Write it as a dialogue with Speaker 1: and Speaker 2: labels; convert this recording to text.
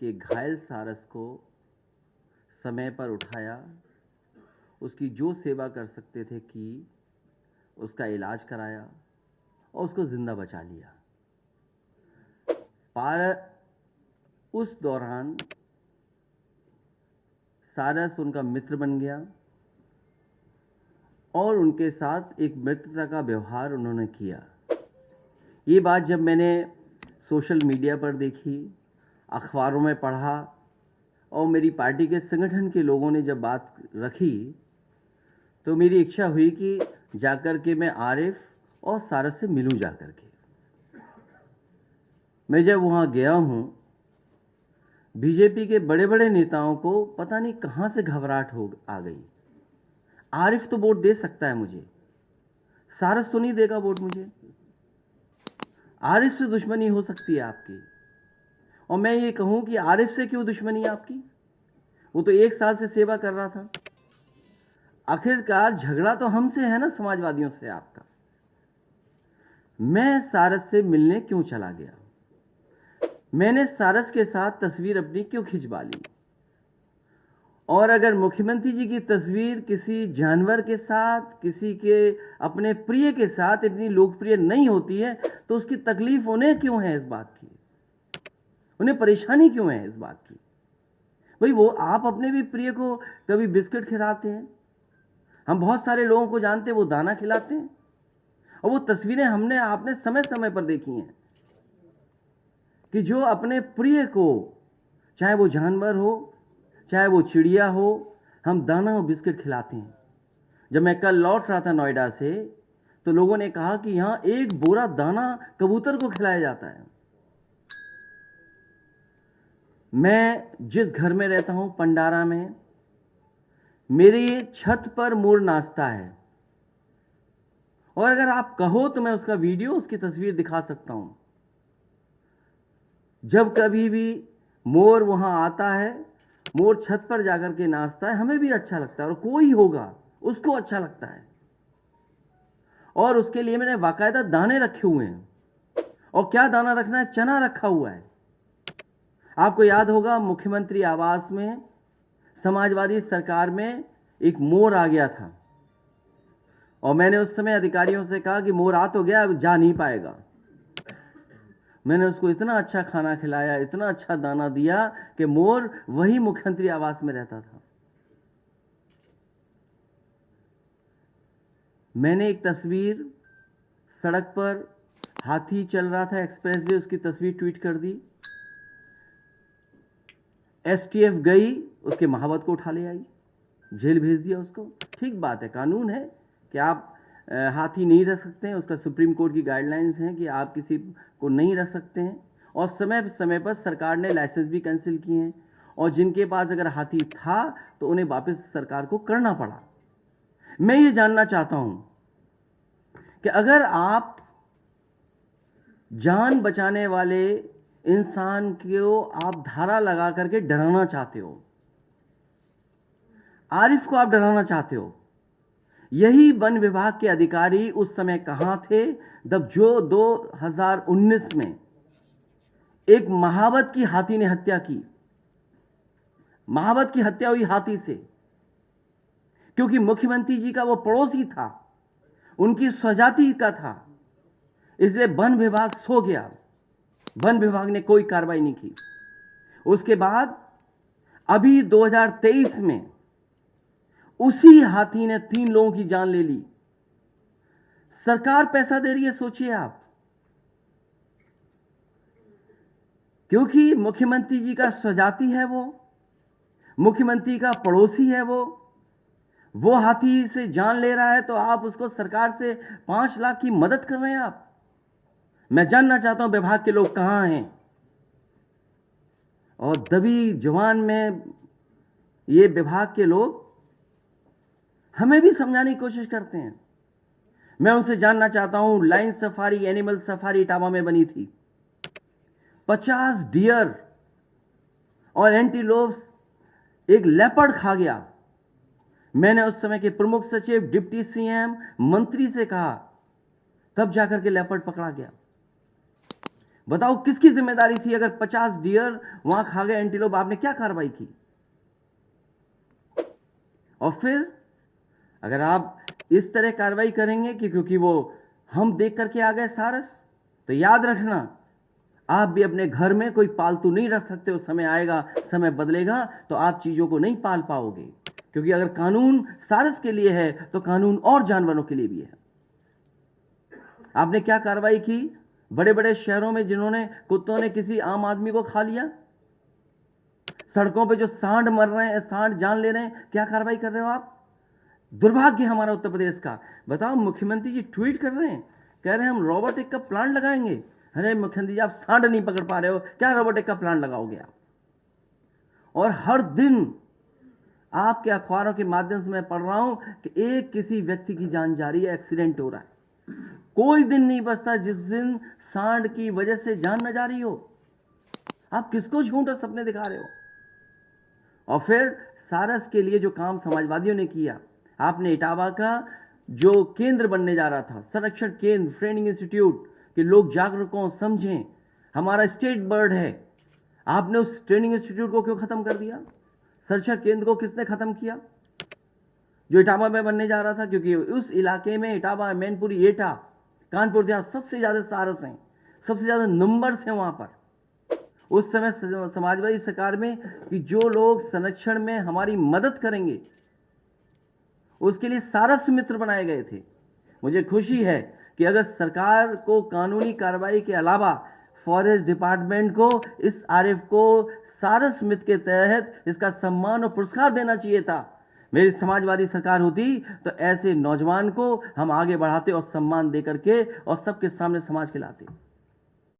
Speaker 1: कि घायल सारस को समय पर उठाया, उसकी जो सेवा कर सकते थे की, उसका इलाज कराया और उसको जिंदा बचा लिया। उस दौरान सारस उनका मित्र बन गया और उनके साथ एक मित्रता का व्यवहार उन्होंने किया। ये बात जब मैंने सोशल मीडिया पर देखी, अखबारों में पढ़ा और मेरी पार्टी के संगठन के लोगों ने जब बात रखी, तो मेरी इच्छा हुई कि जाकर के मैं आरिफ और सारस से मिलूं जाकर के। मैं जब वहां गया हूं, बीजेपी के बड़े बड़े नेताओं को पता नहीं कहां से घबराहट आ गई। आरिफ तो वोट दे सकता है मुझे, सारस तो नहीं देगा वोट मुझे। आरिफ से दुश्मनी हो सकती है आपकी, और मैं ये कहूं कि आरिफ से क्यों दुश्मनी है आपकी? वो तो 1 साल से सेवा कर रहा था। आखिरकार झगड़ा तो हमसे है ना, समाजवादियों से आपका। मैं सारस से मिलने क्यों चला गया? मैंने सारस के साथ तस्वीर अपनी क्यों खिंचवा ली? और अगर मुख्यमंत्री जी की तस्वीर किसी जानवर के साथ, किसी के अपने प्रिय के साथ इतनी लोकप्रिय नहीं होती है, तो उसकी तकलीफ उन्हें क्यों है? इस बात की उन्हें परेशानी क्यों है? इस बात की भाई, वो आप अपने भी प्रिय को कभी बिस्किट खिलाते हैं, हम बहुत सारे लोगों को जानते हैं वो दाना खिलाते हैं, और वो तस्वीरें हमने आपने समय समय पर देखी हैं कि जो अपने प्रिय को, चाहे वो जानवर हो, चाहे वो चिड़िया हो, हम दाना और बिस्किट खिलाते हैं। जब मैं कल लौट रहा था नोएडा से, तो लोगों ने कहा कि यहां 1 बोरा दाना कबूतर को खिलाया जाता है। मैं जिस घर में रहता हूं, पंडारा में, मेरी छत पर मोर नाचता है, और अगर आप कहो तो मैं उसका वीडियो, उसकी तस्वीर दिखा सकता हूं। जब कभी भी मोर वहां आता है, मोर छत पर जाकर के नाचता है, हमें भी अच्छा लगता है, और कोई होगा उसको अच्छा लगता है, और उसके लिए मैंने बाकायदा दाने रखे हुए हैं। और क्या दाना रखना है? चना रखा हुआ है। आपको याद होगा, मुख्यमंत्री आवास में समाजवादी सरकार में एक मोर आ गया था, और मैंने उस समय अधिकारियों से कहा कि मोर आ तो गया, अब जा नहीं पाएगा। मैंने उसको इतना अच्छा खाना खिलाया, इतना अच्छा दाना दिया कि मोर वही मुख्यमंत्री आवास में रहता था। मैंने एक तस्वीर, सड़क पर हाथी चल रहा था एक्सप्रेसवे, उसकी तस्वीर ट्वीट कर दी। एसटीएफ गई, उसके महावत को उठा ले आई, जेल भेज दिया उसको। ठीक बात है, कानून है कि आप हाथी नहीं रख सकते हैं, उसका सुप्रीम कोर्ट की गाइडलाइंस हैं कि आप किसी को नहीं रख सकते हैं, और समय समय पर सरकार ने लाइसेंस भी कैंसिल किए हैं, और जिनके पास अगर हाथी था तो उन्हें वापस सरकार को करना पड़ा। मैं ये जानना चाहता हूं कि अगर आप जान बचाने वाले इंसान को आप धारा लगा करके डराना चाहते हो, आरिफ को आप डराना चाहते हो, यही वन विभाग के अधिकारी उस समय कहां थे जब जो 2019 में एक महावत की हाथी ने हत्या की? महावत की हत्या हुई हाथी से, क्योंकि मुख्यमंत्री जी का वो पड़ोसी था, उनकी स्वजाति का था, इसलिए वन विभाग सो गया। वन विभाग ने कोई कार्रवाई नहीं की। उसके बाद अभी 2023 में उसी हाथी ने 3 लोगों की जान ले ली। सरकार पैसा दे रही है, सोचिए आप, क्योंकि मुख्यमंत्री जी का स्वजाति है, वो मुख्यमंत्री का पड़ोसी है, वो हाथी से जान ले रहा है, तो आप उसको सरकार से 5 लाख की मदद कर रहे हैं आप। मैं जानना चाहता हूं विभाग के लोग कहां हैं? और दबी जुबान में ये विभाग के लोग हमें भी समझाने की कोशिश करते हैं। मैं उनसे जानना चाहता हूं, line safari, animal safari Etawah में बनी थी, 50 डियर और एंटीलोप्स, एक लेपर्ड खा गया। मैंने उस समय के प्रमुख सचिव, डिप्टी सीएम, मंत्री से कहा, तब जाकर के लेपर्ड पकड़ा गया। बताओ किसकी जिम्मेदारी थी? अगर 50 डियर वहां खा गए एंटीलोप, आपने क्या कार्रवाई की? और फिर अगर आप इस तरह कार्रवाई करेंगे कि क्योंकि वो हम देख करके आ गए सारस, तो याद रखना आप भी अपने घर में कोई पालतू नहीं रख सकते। उस समय आएगा, समय बदलेगा, तो आप चीजों को नहीं पाल पाओगे। क्योंकि अगर कानून सारस के लिए है तो कानून और जानवरों के लिए भी है। आपने क्या कार्रवाई की बड़े बड़े शहरों में जिन्होंने कुत्तों ने किसी आम आदमी को खा लिया? सड़कों पे जो सांड मर रहे हैं, सांड जान ले रहे हैं, क्या कार्रवाई कर रहे हो आप? दुर्भाग्य हमारा उत्तर प्रदेश का। बताओ, मुख्यमंत्री जी ट्वीट कर रहे हैं, कह रहे हैं हम रोबोटिक का प्लांट लगाएंगे। अरे मुख्यमंत्री जी, आप सांड नहीं पकड़ पा रहे हो, क्या रोबोटिक का प्लांट लगाओगे आप? और हर दिन आपके अखबारों के माध्यम से मैं पढ़ रहा हूं कि एक किसी व्यक्ति की जान जा रही है, एक्सीडेंट हो रहा है। कोई दिन नहीं बचता जिस दिन सांड की वजह से जान न जा रही हो। आप किसको झूठ और सपने दिखा रहे हो? और फिर सारस के लिए जो काम समाजवादियों ने किया, आपने इटावा का जो केंद्र बनने जा रहा था, संरक्षण केंद्र, ट्रेनिंग इंस्टीट्यूट, कि लोग जागरूक हों, समझें, हमारा स्टेट बर्ड है, आपने उस ट्रेनिंग इंस्टीट्यूट को क्यों खत्म कर दिया? संरक्षण केंद्र को किसने खत्म किया जो इटावा में बनने जा रहा था? क्योंकि उस इलाके में इटावा, मैनपुरी, एटा, कानपुर देहात सबसे ज्यादा सारस हैं, सबसे ज्यादा नंबर्स हैं वहां पर। उस समय समाजवादी सरकार में कि जो लोग संरक्षण में हमारी मदद करेंगे उसके लिए सारस मित्र बनाए गए थे। मुझे खुशी है कि अगर सरकार को कानूनी कार्रवाई के अलावा फॉरेस्ट डिपार्टमेंट को इस आरएफ को सारस मित्र के तहत इसका सम्मान और पुरस्कार देना चाहिए था। मेरी समाजवादी सरकार होती तो ऐसे नौजवान को हम आगे बढ़ाते और सम्मान देकर के और सबके सामने समाज के लाते।